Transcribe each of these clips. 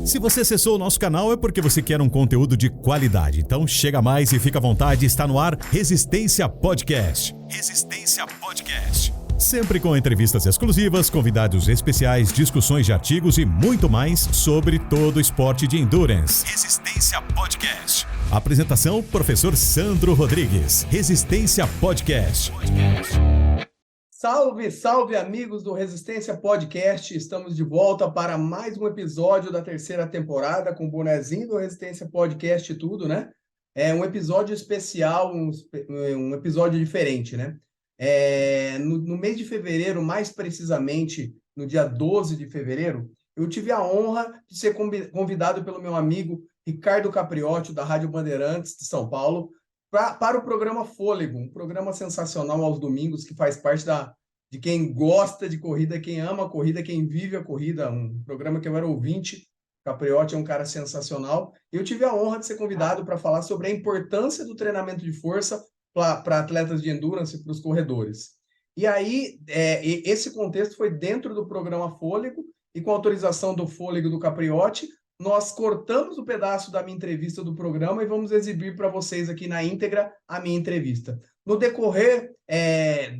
Se você acessou o nosso canal é porque você quer um conteúdo de qualidade. Então chega mais e fica à vontade, está no ar Resistência Podcast. Resistência Podcast. Sempre com entrevistas exclusivas, convidados especiais, discussões de artigos e muito mais sobre todo o esporte de endurance. Resistência Podcast. Apresentação, professor Sandro Rodrigues. Resistência Podcast. Salve, salve amigos do Resistência Podcast, estamos de volta para mais um episódio da terceira temporada com o bonezinho do Resistência Podcast e tudo, né? É um episódio especial, um episódio diferente, né? No mês de fevereiro, mais precisamente no dia 12 de fevereiro, eu tive a honra de ser convidado pelo meu amigo Ricardo Capriotti, da Rádio Bandeirantes de São Paulo, para o programa Fôlego, um programa sensacional aos domingos que faz parte de quem gosta de corrida, quem ama a corrida, quem vive a corrida, um programa que eu era ouvinte. Capriotti é um cara sensacional. Eu tive a honra de ser convidado para falar sobre a importância do treinamento de força para atletas de endurance, para os corredores. E aí, esse contexto foi dentro do programa Fôlego, e com autorização do Fôlego do Capriotti, nós cortamos o pedaço da minha entrevista do programa e vamos exibir para vocês aqui na íntegra a minha entrevista. No decorrer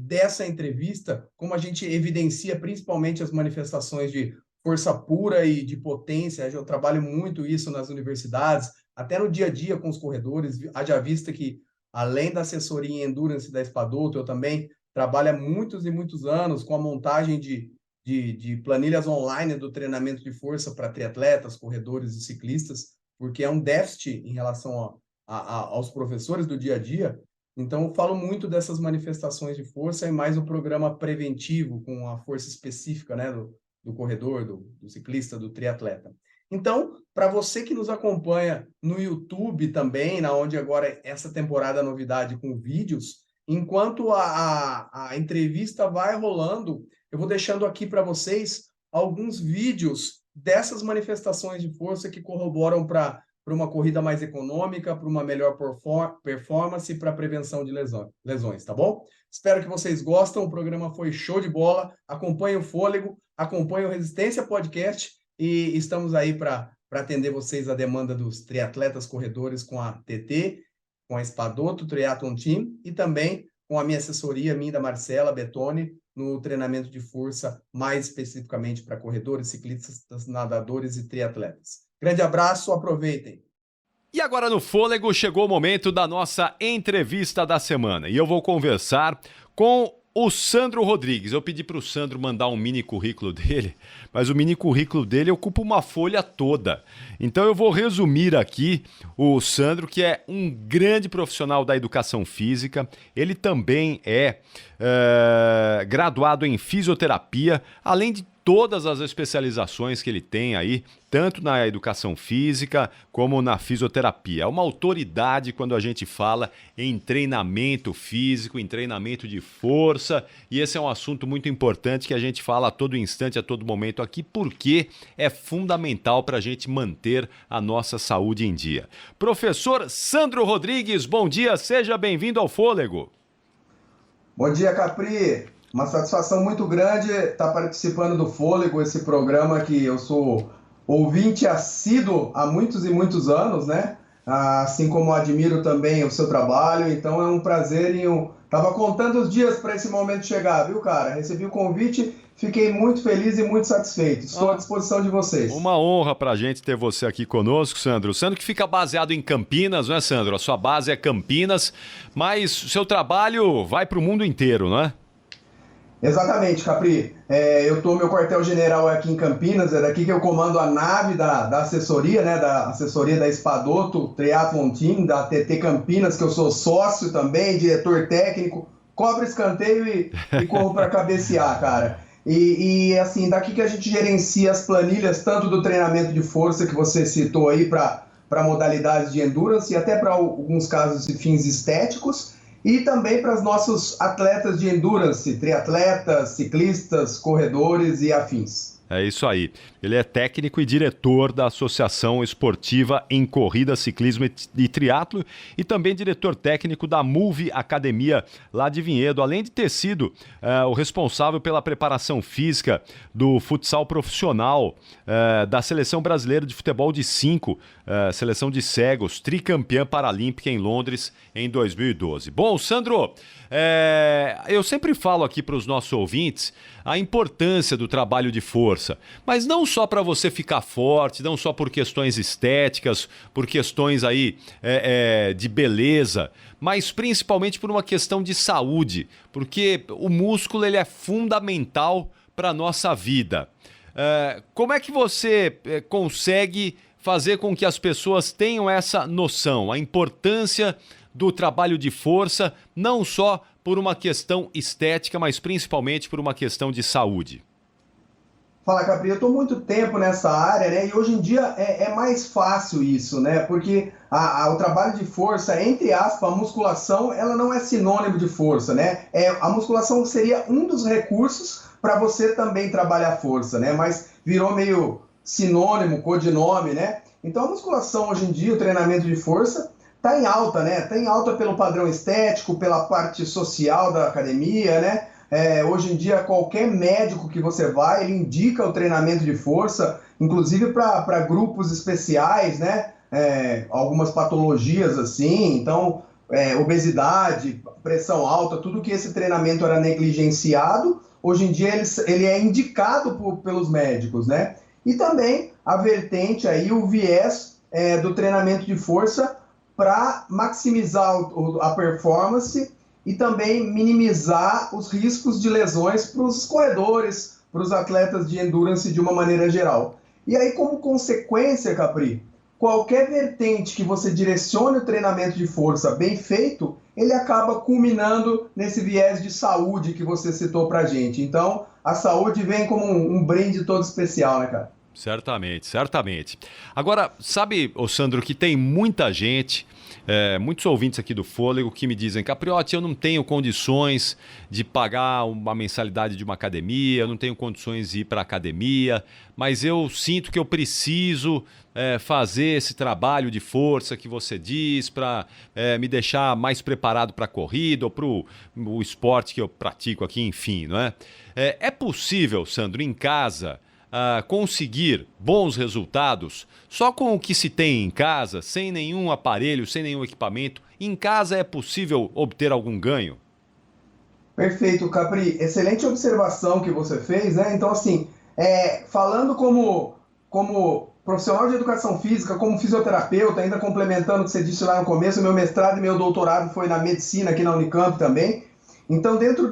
dessa entrevista, como a gente evidencia principalmente as manifestações de força pura e de potência, eu trabalho muito isso nas universidades, até no dia a dia com os corredores, haja vista que, além da assessoria em endurance da Espadoto, eu também trabalho há muitos e muitos anos com a montagem de planilhas online do treinamento de força para triatletas, corredores e ciclistas, porque é um déficit em relação aos professores do dia a dia. Então, eu falo muito dessas manifestações de força e mais o programa preventivo, com a força específica, né, do corredor, do ciclista, do triatleta. Então, para você que nos acompanha no YouTube também, onde agora essa temporada novidade com vídeos, enquanto a entrevista vai rolando, eu vou deixando aqui para vocês alguns vídeos dessas manifestações de força que corroboram para uma corrida mais econômica, para uma melhor performance e para a prevenção de lesões, tá bom? Espero que vocês gostem, o programa foi show de bola, acompanhe o Fôlego, acompanhe o Resistência Podcast e estamos aí para atender vocês a demanda dos triatletas corredores com a TT, com a Espadoto Triathlon Team e também com a minha assessoria, minha da Marcela Betoni, no treinamento de força, mais especificamente para corredores, ciclistas, nadadores e triatletas. Grande abraço, aproveitem! E agora no Fôlego chegou o momento da nossa entrevista da semana e eu vou conversar com o Sandro Rodrigues. Eu pedi para o Sandro mandar um mini currículo dele, mas o mini currículo dele ocupa uma folha toda. Então eu vou resumir aqui o Sandro, que é um grande profissional da educação física. Ele também é graduado em fisioterapia, além de todas as especializações que ele tem aí, tanto na educação física como na fisioterapia. É uma autoridade quando a gente fala em treinamento físico, em treinamento de força, e esse é um assunto muito importante que a gente fala a todo instante, a todo momento aqui, porque é fundamental para a gente manter a nossa saúde em dia. Professor Sandro Rodrigues, bom dia, seja bem-vindo ao Fôlego. Bom dia, Capri. Uma satisfação muito grande estar participando do Fôlego, esse programa que eu sou ouvinte assíduo há muitos e muitos anos, né? Assim como admiro também o seu trabalho, então é um prazer e Tava contando os dias para esse momento chegar, viu, cara? Recebi o convite, fiquei muito feliz e muito satisfeito. Estou à disposição de vocês. Uma honra pra gente ter você aqui conosco, Sandro. Sandro que fica baseado em Campinas, não é, Sandro? A sua base é Campinas, mas o seu trabalho vai para o mundo inteiro, não é? Exatamente, Capri. Meu quartel-general é aqui em Campinas, é daqui que eu comando a nave da assessoria, né, da assessoria da Espadoto Triathlon Team, da TT Campinas, que eu sou sócio também, diretor técnico, cobro escanteio e corro para cabecear, cara. E assim, daqui que a gente gerencia as planilhas, tanto do treinamento de força que você citou aí para modalidades de endurance e até para alguns casos de fins estéticos, e também para os nossos atletas de endurance, triatletas, ciclistas, corredores e afins. É isso aí. Ele é técnico e diretor da Associação Esportiva em Corrida, Ciclismo e Triatlo e também diretor técnico da Move Academia lá de Vinhedo, além de ter sido o responsável pela preparação física do futsal profissional da Seleção Brasileira de Futebol de 5, Seleção de Cegos, tricampeã paralímpica em Londres em 2012. Bom, Sandro, eu sempre falo aqui para os nossos ouvintes a importância do trabalho de força, mas não só para você ficar forte, não só por questões estéticas, por questões aí de beleza, mas principalmente por uma questão de saúde, porque o músculo ele é fundamental para a nossa vida. Como é que você consegue fazer com que as pessoas tenham essa noção, a importância do trabalho de força, não só por uma questão estética, mas principalmente por uma questão de saúde? Fala, Capri, eu estou muito tempo nessa área, né? E hoje em dia é mais fácil isso, né? Porque o trabalho de força, entre aspas, a musculação, ela não é sinônimo de força, né? A musculação seria um dos recursos para você também trabalhar força, né? Mas virou meio sinônimo, codinome, né? Então a musculação hoje em dia, o treinamento de força, está em alta, né? Está em alta pelo padrão estético, pela parte social da academia, né? Hoje em dia, qualquer médico que você vai, ele indica o treinamento de força, inclusive para grupos especiais, né? Algumas patologias assim, então, obesidade, pressão alta, tudo que esse treinamento era negligenciado, hoje em dia ele é indicado pelos médicos, né? E também a vertente aí, o viés do treinamento de força para maximizar a performance e também minimizar os riscos de lesões para os corredores, para os atletas de endurance de uma maneira geral. E aí, como consequência, Capri, qualquer vertente que você direcione o treinamento de força bem feito, ele acaba culminando nesse viés de saúde que você citou para a gente. Então, a saúde vem como um brinde todo especial, né, cara? Certamente, certamente. Agora, sabe, ô Sandro, que tem muita gente, muitos ouvintes aqui do Fôlego que me dizem: Capriotti, eu não tenho condições de pagar uma mensalidade de uma academia, eu não tenho condições de ir para a academia, mas eu sinto que eu preciso fazer esse trabalho de força que você diz para me deixar mais preparado para a corrida ou para o esporte que eu pratico aqui, enfim, não é? É possível, Sandro, em casa, conseguir bons resultados só com o que se tem em casa, sem nenhum aparelho, sem nenhum equipamento? Em casa é possível obter algum ganho? Perfeito, Capri. Excelente observação que você fez, né? Então, assim, falando como profissional de educação física, como fisioterapeuta, ainda complementando o que você disse lá no começo, meu mestrado e meu doutorado foi na medicina aqui na Unicamp também. Então, dentro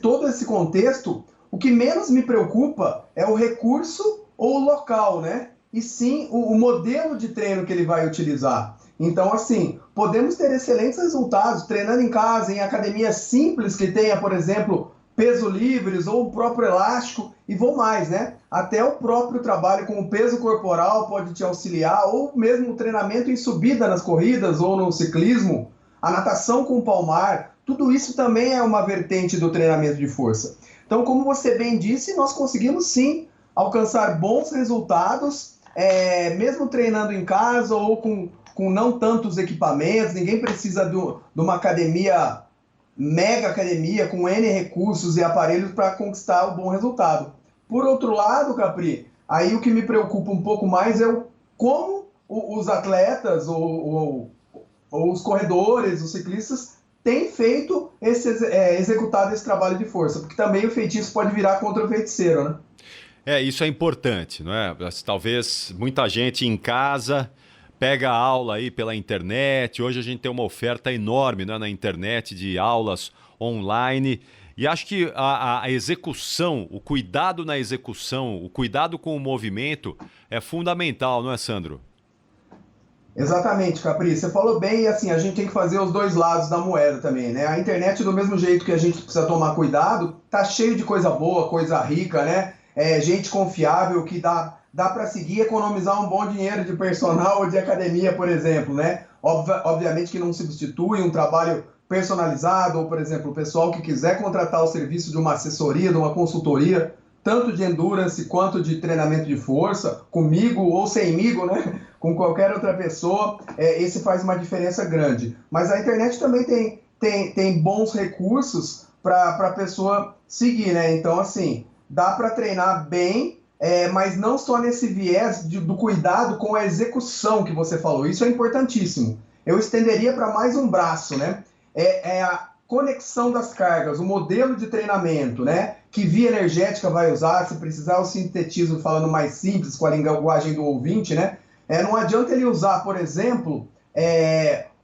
todo esse contexto, o que menos me preocupa é o recurso ou o local, né? E sim o modelo de treino que ele vai utilizar. Então, assim, podemos ter excelentes resultados treinando em casa, em academias simples que tenha, por exemplo, peso livres ou o próprio elástico, e vou mais, né? Até o próprio trabalho com o peso corporal pode te auxiliar, ou mesmo o treinamento em subida nas corridas ou no ciclismo, a natação com palmar, tudo isso também é uma vertente do treinamento de força. Então, como você bem disse, nós conseguimos sim alcançar bons resultados, mesmo treinando em casa ou com não tantos equipamentos. Ninguém precisa de uma academia, mega academia, com N recursos e aparelhos para conquistar o bom resultado. Por outro lado, Capri, aí o que me preocupa um pouco mais é como os atletas ou os corredores, os ciclistas, têm feito executado esse trabalho de força, porque também o feitiço pode virar contra o feiticeiro, né? Isso é importante, não é? Talvez muita gente em casa pega a aula aí pela internet. Hoje a gente tem uma oferta enorme, né, na internet de aulas online. E acho que a execução, o cuidado na execução, o cuidado com o movimento é fundamental, não é, Sandro? Exatamente, Capri. Você falou bem, e assim, a gente tem que fazer os dois lados da moeda também, né? A internet, do mesmo jeito que a gente precisa tomar cuidado, tá cheio de coisa boa, coisa rica, né? Gente confiável que dá para seguir e economizar um bom dinheiro de personal ou de academia, por exemplo, né? Obviamente que não substitui um trabalho personalizado, ou, por exemplo, o pessoal que quiser contratar o serviço de uma assessoria, de uma consultoria, tanto de endurance quanto de treinamento de força, comigo ou semigo, né? Com qualquer outra pessoa, esse faz uma diferença grande. Mas a internet também tem bons recursos para a pessoa seguir, né? Então, assim, dá para treinar bem, mas não só nesse viés do cuidado com a execução que você falou. Isso é importantíssimo. Eu estenderia para mais um braço, né? A conexão das cargas, o modelo de treinamento, né? Que via energética vai usar, se precisar eu sintetizo falando mais simples com a linguagem do ouvinte, né? Não adianta ele usar, por exemplo,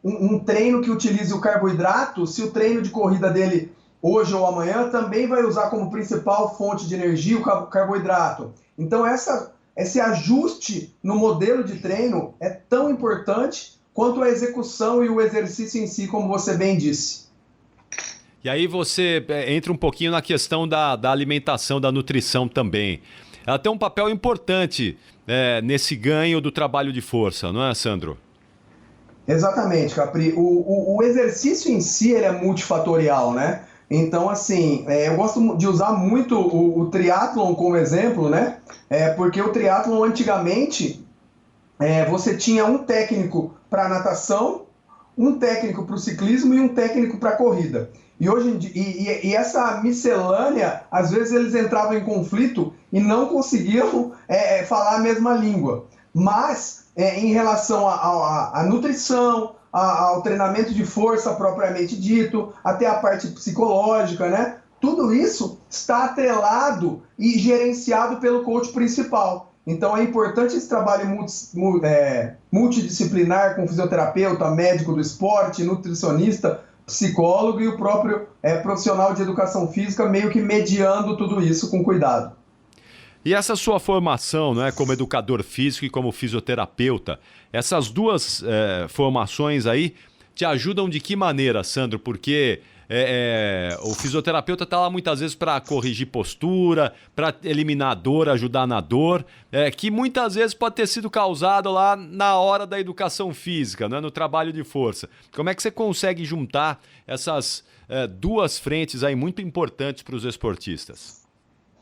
um treino que utilize o carboidrato, se o treino de corrida dele hoje ou amanhã também vai usar como principal fonte de energia o carboidrato. Então esse ajuste no modelo de treino é tão importante quanto a execução e o exercício em si, como você bem disse. E aí você entra um pouquinho na questão da alimentação, da nutrição também. Ela tem um papel importante nesse ganho do trabalho de força, não é, Sandro? Exatamente, Capri. O exercício em si ele é multifatorial, né? Então, assim, eu gosto de usar muito o triatlon como exemplo, né? Porque o triatlon antigamente você tinha um técnico para natação, um técnico para o ciclismo e um técnico para a corrida. E hoje em dia, e essa miscelânea, às vezes eles entravam em conflito e não conseguiam falar a mesma língua. Mas, em relação à nutrição, ao treinamento de força propriamente dito, até a parte psicológica, né? Tudo isso está atrelado e gerenciado pelo coach principal. Então é importante esse trabalho multidisciplinar com fisioterapeuta, médico do esporte, nutricionista, psicólogo e o próprio profissional de educação física meio que mediando tudo isso com cuidado. E essa sua formação, né, como educador físico e como fisioterapeuta, essas duas formações aí te ajudam de que maneira, Sandro? Porque o fisioterapeuta está lá muitas vezes para corrigir postura, para eliminar a dor, ajudar na dor, que muitas vezes pode ter sido causado lá na hora da educação física, né, no trabalho de força. Como é que você consegue juntar essas duas frentes aí muito importantes para os esportistas?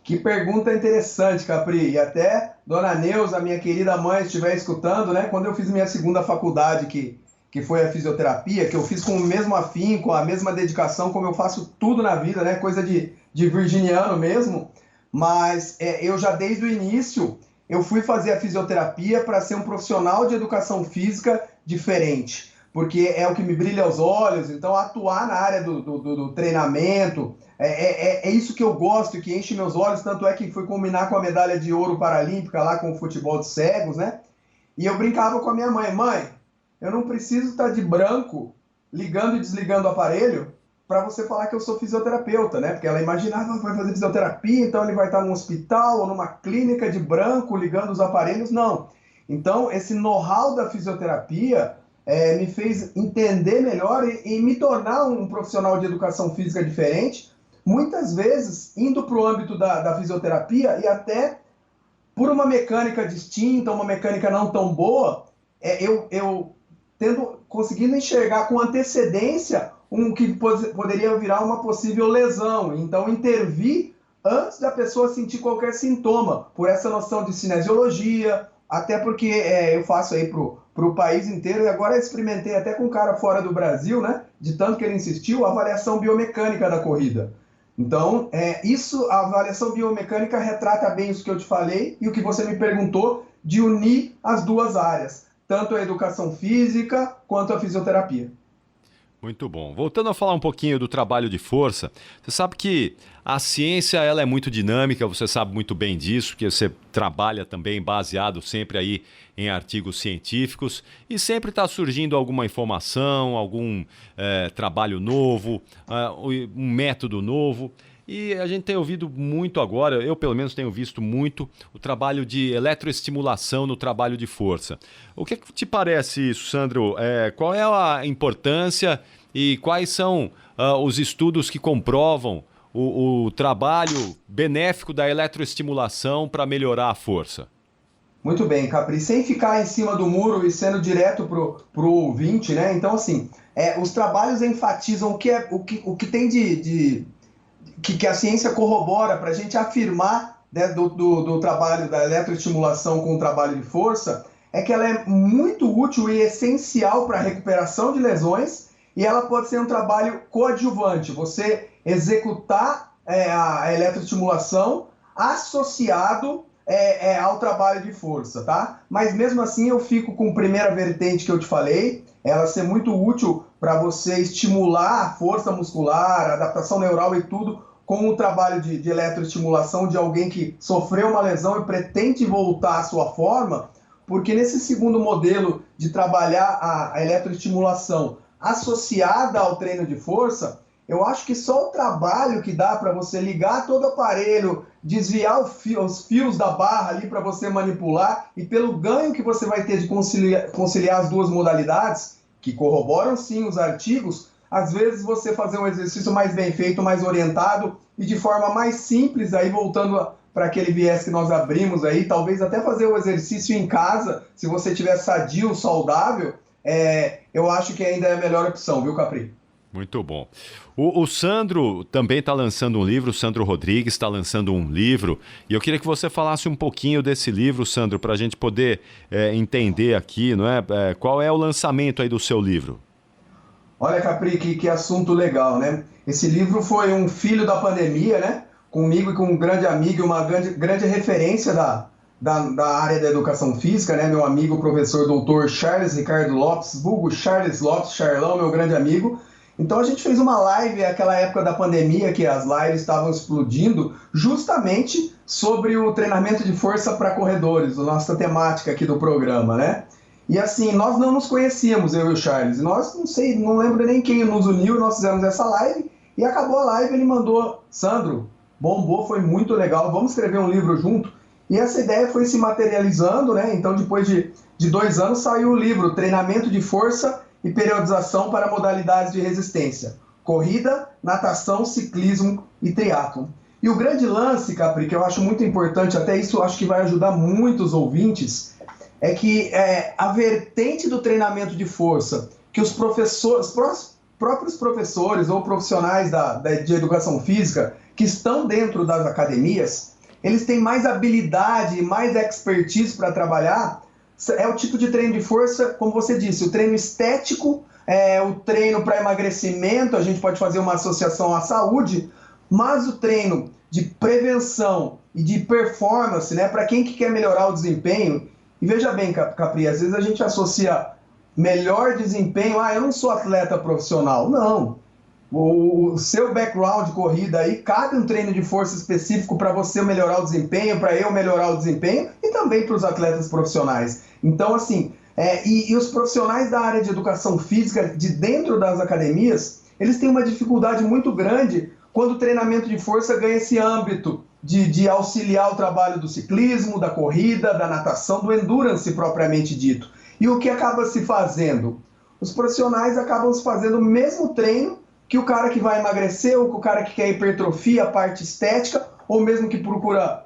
Que pergunta interessante, Capri. E até Dona Neuza, minha querida mãe, estiver escutando, né? Quando eu fiz minha segunda faculdade, que foi a fisioterapia, que eu fiz com o mesmo afinco, a mesma dedicação, como eu faço tudo na vida, né? Coisa de virginiano mesmo. Mas eu já desde o início, eu fui fazer a fisioterapia para ser um profissional de educação física diferente. Porque é o que me brilha aos olhos. Então, atuar na área do treinamento... É isso que eu gosto e que enche meus olhos, tanto é que fui combinar com a medalha de ouro paralímpica lá com o futebol de cegos, né? E eu brincava com a minha mãe, eu não preciso estar de branco ligando e desligando o aparelho para você falar que eu sou fisioterapeuta, né? Porque ela imaginava que vai fazer fisioterapia, então ele vai estar num hospital ou numa clínica de branco ligando os aparelhos. Não. Então, esse know-how da fisioterapia me fez entender melhor e me tornar um profissional de educação física diferente, muitas vezes indo para o âmbito da fisioterapia e até por uma mecânica distinta, uma mecânica não tão boa, eu conseguindo enxergar com antecedência que poderia virar uma possível lesão. Então, intervir antes da pessoa sentir qualquer sintoma, por essa noção de cinesiologia, até porque eu faço aí para o país inteiro, e agora experimentei até com um cara fora do Brasil, né? De tanto que ele insistiu, a avaliação biomecânica da corrida. Então, a avaliação biomecânica retrata bem isso que eu te falei e o que você me perguntou de unir as duas áreas, tanto a educação física quanto a fisioterapia. Muito bom. Voltando a falar um pouquinho do trabalho de força, você sabe que a ciência ela é muito dinâmica, você sabe muito bem disso, que você trabalha também baseado sempre aí em artigos científicos e sempre está surgindo alguma informação, algum trabalho novo, um método novo. E a gente tem ouvido muito agora, eu pelo menos tenho visto muito, o trabalho de eletroestimulação no trabalho de força. O que te parece isso, Sandro? Qual é a importância e quais são os estudos que comprovam o trabalho benéfico da eletroestimulação para melhorar a força? Muito bem, Capri. Sem ficar em cima do muro e sendo direto pro ouvinte, né? Então, assim, os trabalhos enfatizam o que tem que a ciência corrobora para a gente afirmar né, do trabalho da eletroestimulação com o trabalho de força é que ela é muito útil e essencial para a recuperação de lesões, e ela pode ser um trabalho coadjuvante, você executar a eletroestimulação associado ao trabalho de força, tá? Mas mesmo assim eu fico com a primeira vertente que eu te falei, ela ser muito útil para você estimular a força muscular, a adaptação neural e tudo, com o trabalho de eletroestimulação de alguém que sofreu uma lesão e pretende voltar à sua forma, porque nesse segundo modelo de trabalhar a eletroestimulação associada ao treino de força, eu acho que só o trabalho que dá para você ligar todo o aparelho, desviar os fios da barra ali para você manipular, e pelo ganho que você vai ter de conciliar as duas modalidades, que corroboram sim os artigos, às vezes você fazer um exercício mais bem feito, mais orientado e de forma mais simples, aí voltando para aquele viés que nós abrimos aí, talvez até fazer o exercício em casa, se você tiver sadio, saudável, eu acho que ainda é a melhor opção, viu, Capri? Muito bom. O Sandro também está lançando um livro, o Sandro Rodrigues está lançando um livro, e eu queria que você falasse um pouquinho desse livro, Sandro, para a gente poder entender aqui, não é? Qual é o lançamento aí do seu livro? Olha, Capri, que assunto legal, né? Esse livro foi um filho da pandemia, né? Comigo e com um grande amigo, uma grande referência da área da educação física, né? Meu amigo, professor doutor Charles Ricardo Lopes, vulgo Charles Lopes, Charlão, meu grande amigo. Então a gente fez uma live naquela época da pandemia, que as lives estavam explodindo, justamente sobre o treinamento de força para corredores, a nossa temática aqui do programa, né? E assim, nós não nos conhecíamos, eu e o Charles, nós não lembro nem quem nos uniu, nós fizemos essa live, e acabou a live, ele mandou: Sandro, bombou, foi muito legal, vamos escrever um livro junto? E essa ideia foi se materializando, né? Então depois de 2 anos saiu o livro Treinamento de Força e Periodização para Modalidades de Resistência: Corrida, Natação, Ciclismo e Triatlon. E o grande lance, Capri, que eu acho muito importante, até isso eu acho que vai ajudar muitos ouvintes, é que a vertente do treinamento de força que os próprios professores ou profissionais de educação física que estão dentro das academias, eles têm mais habilidade, mais expertise para trabalhar. É o tipo de treino de força, como você disse, o treino estético, o treino para emagrecimento, a gente pode fazer uma associação à saúde, mas o treino de prevenção e de performance, né, para quem que quer melhorar o desempenho. E veja bem, Capri, às vezes a gente associa melhor desempenho, eu não sou atleta profissional. Não. O seu background de corrida aí, cabe um treino de força específico para você melhorar o desempenho, para eu melhorar o desempenho e também para os atletas profissionais. Então, assim, e os profissionais da área de educação física, de dentro das academias, eles têm uma dificuldade muito grande quando o treinamento de força ganha esse âmbito de auxiliar o trabalho do ciclismo, da corrida, da natação, do endurance propriamente dito. E o que acaba se fazendo? Os profissionais acabam se fazendo o mesmo treino que o cara que vai emagrecer, ou que o cara que quer hipertrofia, a parte estética, ou mesmo que procura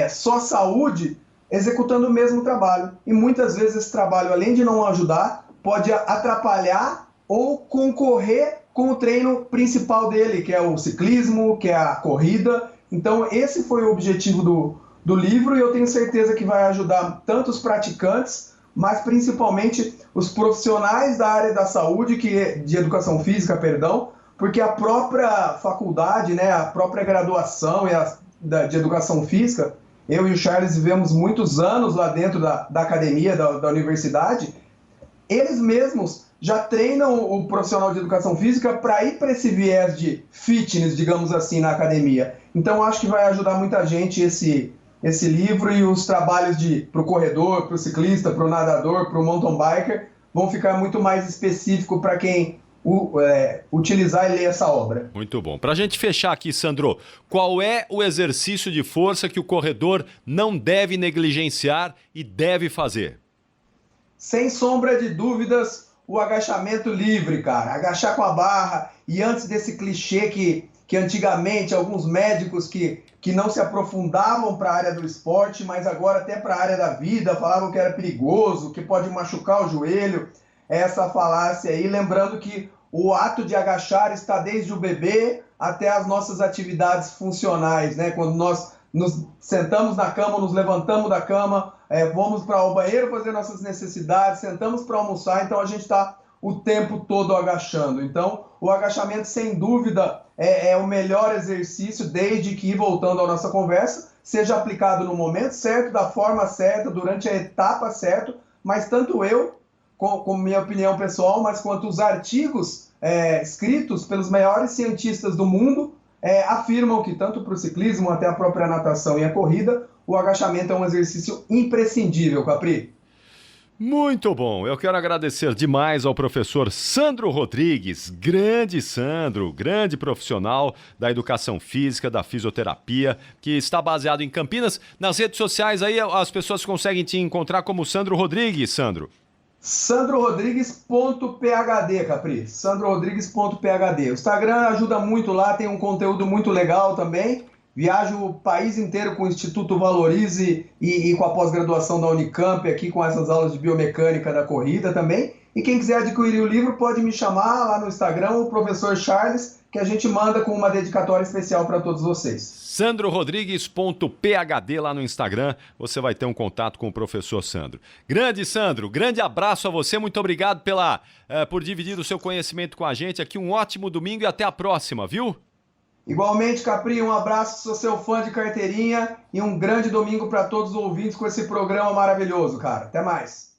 só saúde, executando o mesmo trabalho. E muitas vezes esse trabalho, além de não ajudar, pode atrapalhar ou concorrer com o treino principal dele, que é o ciclismo, que é a corrida. Então esse foi o objetivo do livro, e eu tenho certeza que vai ajudar tanto os praticantes, mas principalmente os profissionais da área da saúde, de educação física, porque a própria faculdade, né, a própria graduação de educação física, eu e o Charles vivemos muitos anos lá dentro da academia, da universidade, eles mesmos já treinam o profissional de educação física para ir para esse viés de fitness, digamos assim, na academia. Então acho que vai ajudar muita gente esse livro, e os trabalhos para o corredor, para o ciclista, para o nadador, para o mountain biker, vão ficar muito mais específico para quem utilizar e ler essa obra. Muito bom. Para a gente fechar aqui, Sandro, qual é o exercício de força que o corredor não deve negligenciar e deve fazer? Sem sombra de dúvidas, o agachamento livre, cara. Agachar com a barra. E antes desse clichê que antigamente alguns médicos que não se aprofundavam para a área do esporte, mas agora até para a área da vida, falavam que era perigoso, que pode machucar o joelho, essa falácia aí, lembrando que o ato de agachar está desde o bebê até as nossas atividades funcionais, né? Quando nós nos sentamos na cama, nos levantamos da cama, vamos para o banheiro fazer nossas necessidades, sentamos para almoçar, então a gente está o tempo todo agachando. Então, o agachamento, sem dúvida, é o melhor exercício, desde que, voltando à nossa conversa, seja aplicado no momento certo, da forma certa, durante a etapa certa, mas tanto eu, com minha opinião pessoal, mas quanto os artigos escritos pelos maiores cientistas do mundo, afirmam que tanto para o ciclismo, até a própria natação e a corrida, o agachamento é um exercício imprescindível, Capri. Muito bom, eu quero agradecer demais ao professor Sandro Rodrigues, grande profissional da educação física, da fisioterapia, que está baseado em Campinas. Nas redes sociais aí as pessoas conseguem te encontrar como Sandro Rodrigues, Sandro. sandrorodrigues.phd, Capri, sandrorodrigues.phd. O Instagram ajuda muito lá, tem um conteúdo muito legal também. Viajo o país inteiro com o Instituto Valorize e com a pós-graduação da Unicamp, aqui com essas aulas de biomecânica da corrida também. E quem quiser adquirir o livro pode me chamar lá no Instagram, o professor Charles, que a gente manda com uma dedicatória especial para todos vocês. sandrorodrigues.phd lá no Instagram, você vai ter um contato com o professor Sandro. Grande Sandro, grande abraço a você, muito obrigado por dividir o seu conhecimento com a gente aqui, um ótimo domingo e até a próxima, viu? Igualmente, Capri, um abraço, sou seu fã de carteirinha e um grande domingo para todos os ouvintes com esse programa maravilhoso, cara. Até mais.